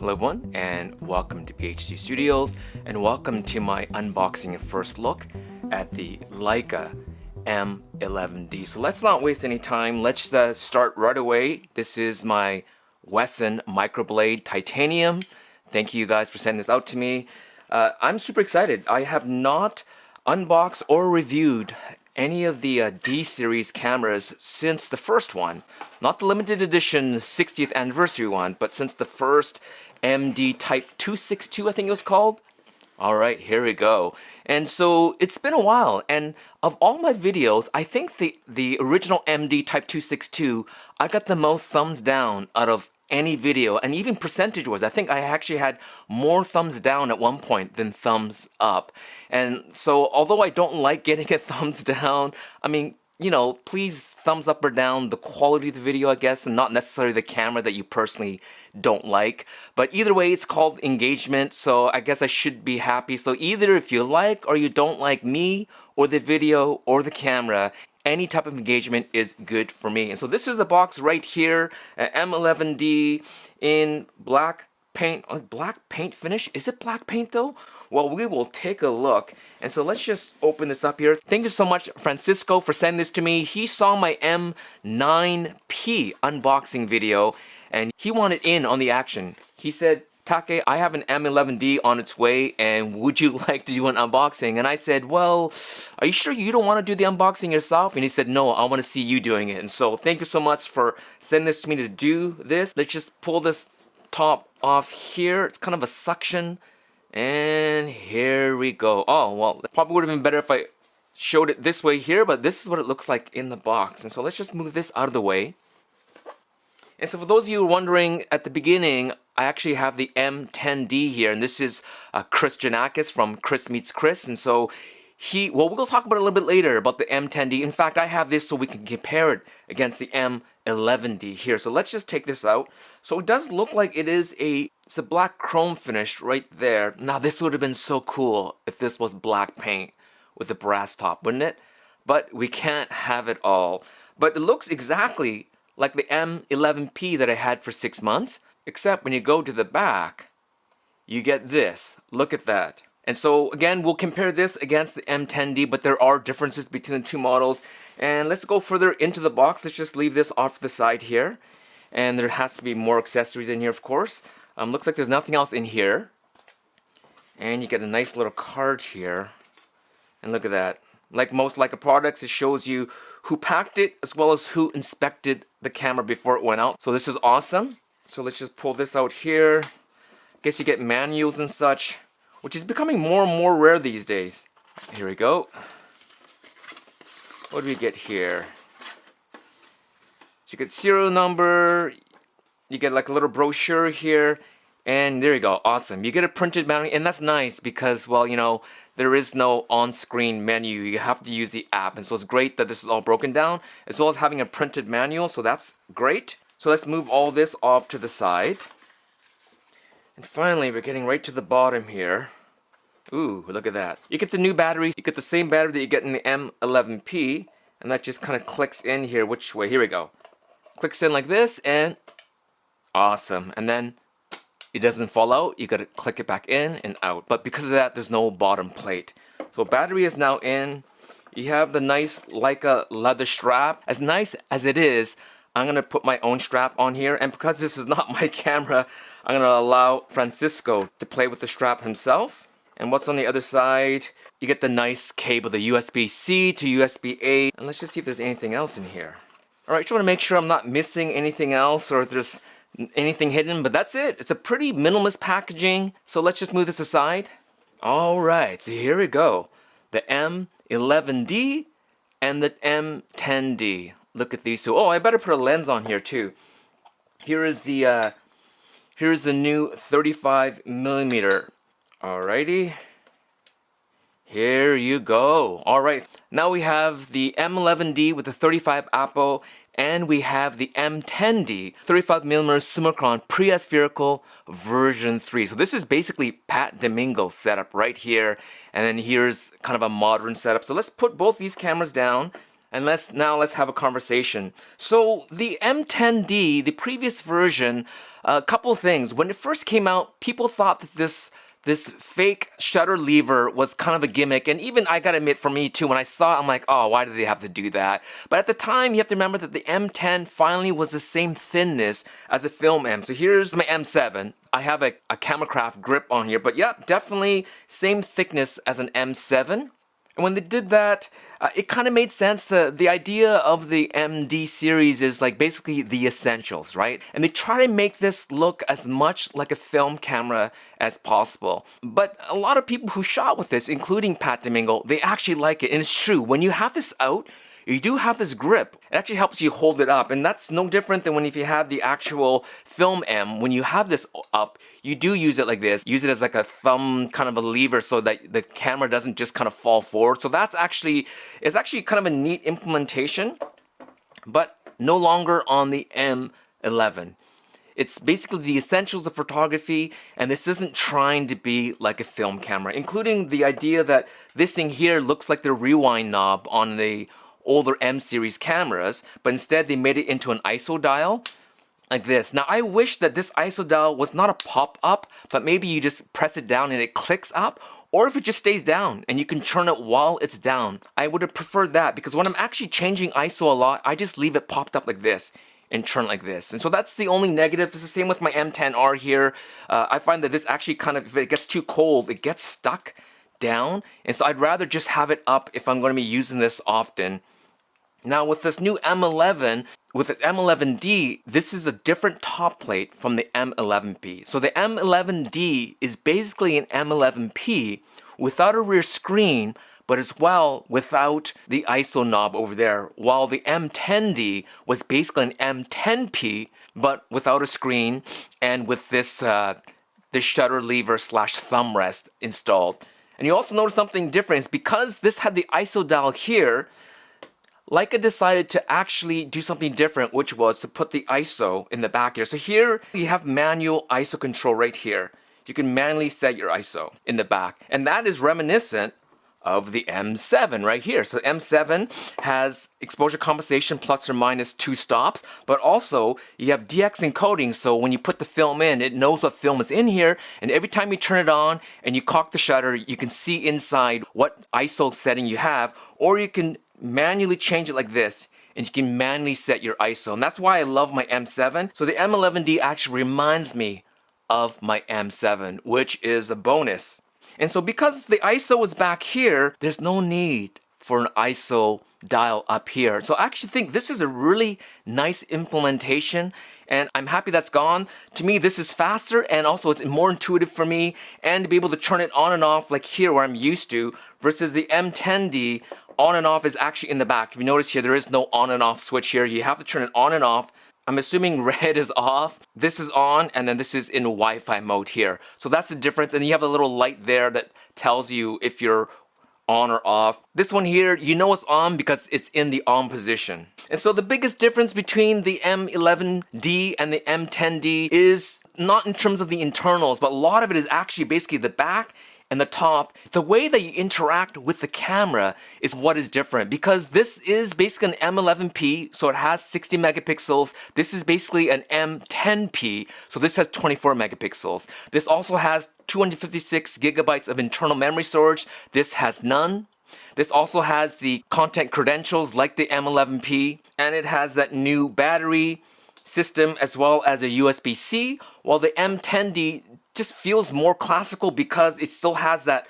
Hello everyone, and welcome to PhD Studios, and welcome to my unboxing and first look at the Leica M11-D. So let's not waste any time, let's start right away. This is my Wesson microblade titanium. Thank you guys for sending this out to me. I'm super excited. I have not unboxed or reviewed any of the D series cameras since the first one. Not the limited edition 60th anniversary one, but since the first MD Type 262, I think it was called. Alright, here we go. And so it's been a while, and of all my videos, I think the original MD Type 262, I got the most thumbs down out of any video, and even percentage-wise, I think I actually had more thumbs down at one point than thumbs up. And so although I don't like getting a thumbs down, I mean, you know, please thumbs up or down the quality of the video, I guess, and not necessarily the camera that you personally don't like. But either way, it's called engagement, so I guess I should be happy. So either if you like or you don't like me or the video or the camera, any type of engagement is good for me. And so this is the box right here, M11-D in black paint. Oh, black paint finish? Is it black paint though? Well, we will take a look. And so let's just open this up here. Thank you so much, Francisco, for sending this to me. He saw my M9P unboxing video and he wanted in on the action. He said, Take, I have an M11-D on its way, and would you like to do an unboxing? And I said, well, are you sure you don't want to do the unboxing yourself? And he said, no, I want to see you doing it. And so thank you so much for sending this to me to do this. Let's just pull this top off here. It's kind of a suction. And here we go. Oh, well, it probably would have been better if I showed it this way here, but this is what it looks like in the box. And so let's just move this out of the way. And so for those of you wondering, at the beginning, I actually have the M10-D here, and this is Chris Janakis from Chris Meets Chris, and so we'll talk about it a little bit later about the M10-D. In fact, I have this so we can compare it against the M11-D here. So let's just take this out. So it does look like it's a black chrome finish right there. Now this would have been so cool if this was black paint with a brass top, wouldn't it? But we can't have it all. But it looks exactly like the M11P that I had for 6 months, except when you go to the back, you get this. Look at that. And so again, we'll compare this against the M10-D, but there are differences between the two models. And let's go further into the box. Let's just leave this off the side here. And there has to be more accessories in here, of course. Looks like there's nothing else in here. And you get a nice little card here. And look at that. Like most Leica products, it shows you who packed it as well as who inspected the camera before it went out. So this is awesome. So let's just pull this out here. Guess you get manuals and such, which is becoming more and more rare these days. Here we go. What do we get here? So you get serial number, you get like a little brochure here, and there you go, awesome. You get a printed manual, and that's nice because, well, you know, there is no on-screen menu. You have to use the app, and so it's great that this is all broken down, as well as having a printed manual, so that's great. So let's move all this off to the side. And finally, we're getting right to the bottom here. Ooh, look at that. You get the new batteries. You get the same battery that you get in the M11P, and that just kind of clicks in here. Which way? Here we go. Clicks in like this, and awesome. And then it doesn't fall out. You gotta click it back in and out. But because of that, there's no bottom plate. So battery is now in. You have the nice Leica leather strap. As nice as it is, I'm gonna put my own strap on here. And because this is not my camera, I'm gonna allow Francisco to play with the strap himself. And what's on the other side? You get the nice cable, the USB-C to USB-A. And let's just see if there's anything else in here. Alright, just want to make sure I'm not missing anything else or if there's anything hidden, but that's it. It's a pretty minimalist packaging. So let's just move this aside. Alright, so here we go. The M11-D and the M10-D. Look at these two. Oh, I better put a lens on here too. Here's the new 35mm. Alrighty. Here you go. Alright, now we have the M11-D with the 35 apo, and we have the M10-D 35mm Summicron pre-aspherical version 3. So this is basically Pat Domingo's setup right here, and then here's kind of a modern setup. So let's put both these cameras down, And let's have a conversation. So the M10D, the previous version, a couple of things. When it first came out, people thought that this fake shutter lever was kind of a gimmick, and even I gotta admit, for me too, when I saw it, I'm like, oh, why do they have to do that? But at the time, you have to remember that the M10 finally was the same thinness as a film M. So here's my M7. I have a Camera Craft grip on here, but yeah, definitely same thickness as an M7. And when they did that, it kind of made sense. The idea of the MD series is like basically the essentials, right? And they try to make this look as much like a film camera as possible. But a lot of people who shot with this, including Pat Domingo, they actually like it. And it's true, when you have this out, you do have this grip. It actually helps you hold it up, and that's no different than if you have the actual film M. When you have this up, you do use it like this. Use it as like a thumb kind of a lever so that the camera doesn't just kind of fall forward. So it's actually kind of a neat implementation, but no longer on the M11. It's basically the essentials of photography, and this isn't trying to be like a film camera, including the idea that this thing here looks like the rewind knob on the older M series cameras, but instead they made it into an ISO dial like this. Now I wish that this ISO dial was not a pop-up, but maybe you just press it down and it clicks up, or if it just stays down and you can turn it while it's down. I would have preferred that, because when I'm actually changing ISO a lot, I just leave it popped up like this and turn like this. And so that's the only negative. It's the same with my M10R here. I find that this actually kind of, if it gets too cold, it gets stuck down. And so I'd rather just have it up if I'm going to be using this often. Now with this new M11, with its M11-D, this is a different top plate from the M11P. So the M11-D is basically an M11P without a rear screen, but as well without the ISO knob over there, while the M10D was basically an M10P, but without a screen and with this shutter lever / thumb rest installed. And you also notice something different. It's because this had the ISO dial here, Leica decided to actually do something different, which was to put the ISO in the back here. So here you have manual ISO control right here. You can manually set your ISO in the back. And that is reminiscent of the M7 right here. So M7 has exposure compensation plus or minus 2 stops, but also you have DX encoding. So when you put the film in, it knows what film is in here. And every time you turn it on and you cock the shutter, you can see inside what ISO setting you have, or you can manually change it like this, and you can manually set your ISO. And that's why I love my M7. So the M11D actually reminds me of my M7, which is a bonus. And so because the ISO is back here, there's no need for an ISO dial up here. So I actually think this is a really nice implementation, and I'm happy that's gone. To me, this is faster, and also it's more intuitive for me, and to be able to turn it on and off like here where I'm used to, versus the M10D, on and off is actually in the back. If you notice here, there is no on and off switch here. You have to turn it on and off. I'm assuming red is off, this is on, and then this is in Wi-Fi mode here. So that's the difference, and you have a little light there that tells you if you're on or off. This one here, you know it's on because it's in the on position. And so the biggest difference between the M11D and the M10D is not in terms of the internals, but a lot of it is actually basically the back and the top. The way that you interact with the camera is what is different, because this is basically an M11P, so it has 60 megapixels. This is basically an M10P, so this has 24 megapixels. This also has 256 gigabytes of internal memory storage. This has none. This also has the content credentials like the M11P, and it has that new battery system as well as a USB-C, while the M10D just feels more classical because it still has that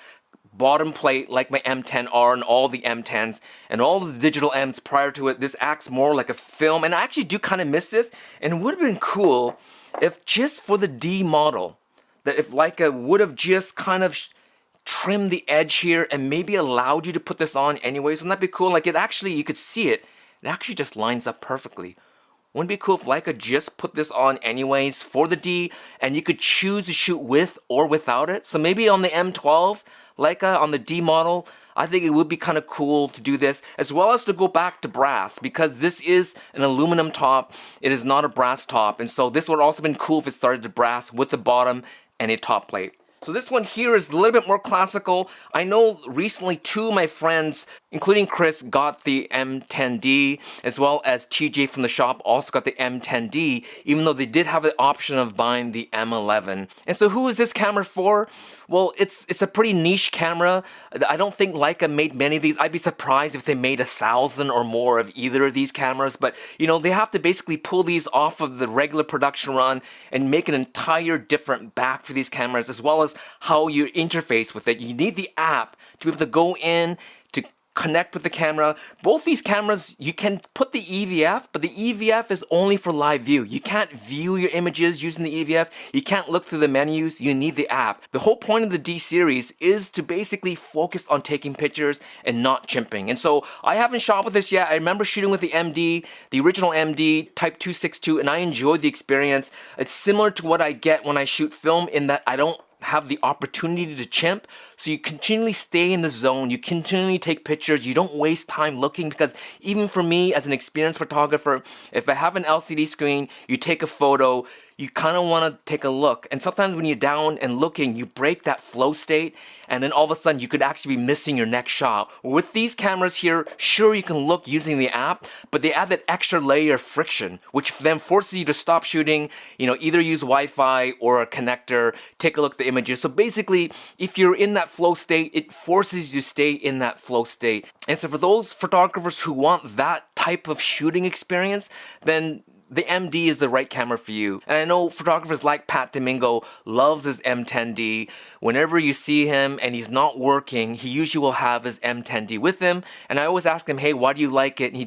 bottom plate like my M10R and all the M10s and all the digital M's prior to it. This acts more like a film, and I actually do kind of miss this, and it would have been cool if just for the D model, that if Leica would have just kind of trimmed the edge here and maybe allowed you to put this on anyways. Wouldn't that be cool? Like, it actually, you could see it actually just lines up perfectly. Wouldn't it be cool if Leica just put this on anyways for the D, and you could choose to shoot with or without it? So maybe on the M12 Leica, on the D model, I think it would be kind of cool to do this, as well as to go back to brass, because this is an aluminum top. It is not a brass top, and so this would also have been cool if it started to brass with the bottom and a top plate. So this one here is a little bit more classical. I know recently two of my friends, including Chris, got the M10D, as well as TJ from the shop also got the M10D, even though they did have the option of buying the M11. And so who is this camera for? Well, it's a pretty niche camera. I don't think Leica made many of these. I'd be surprised if they made 1,000 or more of either of these cameras, but you know, they have to basically pull these off of the regular production run and make an entire different back for these cameras, as well as how you interface with it. You need the app to be able to go in to connect with the camera. Both these cameras, you can put the EVF, but the EVF is only for live view. You can't view your images using the EVF. You can't look through the menus. You need the app. The whole point of the D series is to basically focus on taking pictures and not chimping. And so I haven't shot with this yet. I remember shooting with the MD, the original MD Type 262, and I enjoyed the experience. It's similar to what I get when I shoot film in that I don't have the opportunity to chimp, so you continually stay in the zone, you continually take pictures, you don't waste time looking, because even for me as an experienced photographer, if I have an LCD screen, you take a photo, you kind of want to take a look, and sometimes when you're down and looking, you break that flow state, and then all of a sudden you could actually be missing your next shot. With these cameras here, sure, you can look using the app, but they add that extra layer of friction, which then forces you to stop shooting, you know, either use Wi-Fi or a connector, take a look at the images. So basically, if you're in that flow state, it forces you to stay in that flow state. And so for those photographers who want that type of shooting experience, then the MD is the right camera for you. And I know photographers like Pat Domingo loves his M10D. Whenever you see him and he's not working, he usually will have his M10D with him. And I always ask him, hey, why do you like it? And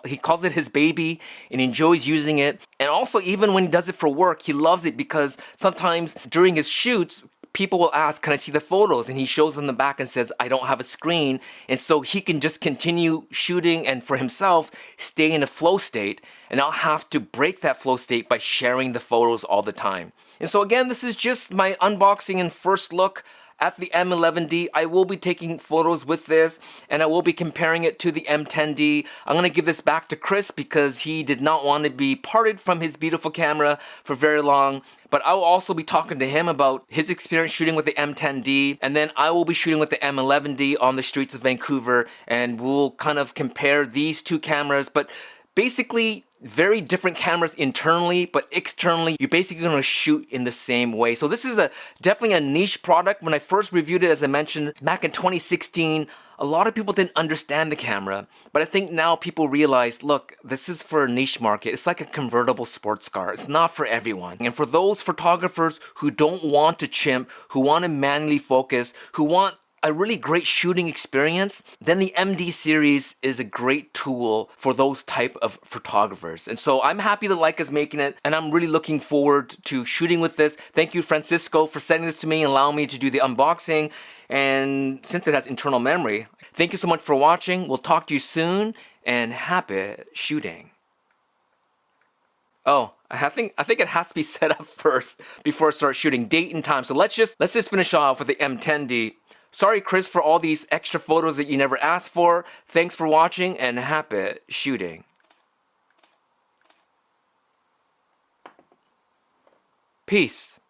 he calls it his baby and he enjoys using it. And also, even when he does it for work, he loves it because sometimes during his shoots, people will ask, can I see the photos? And he shows them the back and says, I don't have a screen. And so he can just continue shooting and for himself, stay in a flow state and not have to break that flow state by sharing the photos all the time. And so again, this is just my unboxing and first look at the M11D. I will be taking photos with this and I will be comparing it to the M10D. I'm going to give this back to Chris because he did not want to be parted from his beautiful camera for very long. But I will also be talking to him about his experience shooting with the M10D, and then I will be shooting with the M11D on the streets of Vancouver, and we'll kind of compare these two cameras. But basically, very different cameras internally, but externally, you're basically going to shoot in the same way. So this is definitely a niche product. When I first reviewed it, as I mentioned, back in 2016, a lot of people didn't understand the camera, but I think now people realize, look, this is for a niche market. It's like a convertible sports car. It's not for everyone. And for those photographers who don't want to chimp, who want to manually focus, who want a really great shooting experience, then the MD series is a great tool for those type of photographers. And so I'm happy that Leica's making it, and I'm really looking forward to shooting with this. Thank you, Francisco, for sending this to me and allowing me to do the unboxing. And since it has internal memory, thank you so much for watching. We'll talk to you soon, and happy shooting. Oh, I think it has to be set up first before I start shooting. Date and time. So let's just finish off with the M10D. Sorry, Chris, for all these extra photos that you never asked for. Thanks for watching and happy shooting. Peace.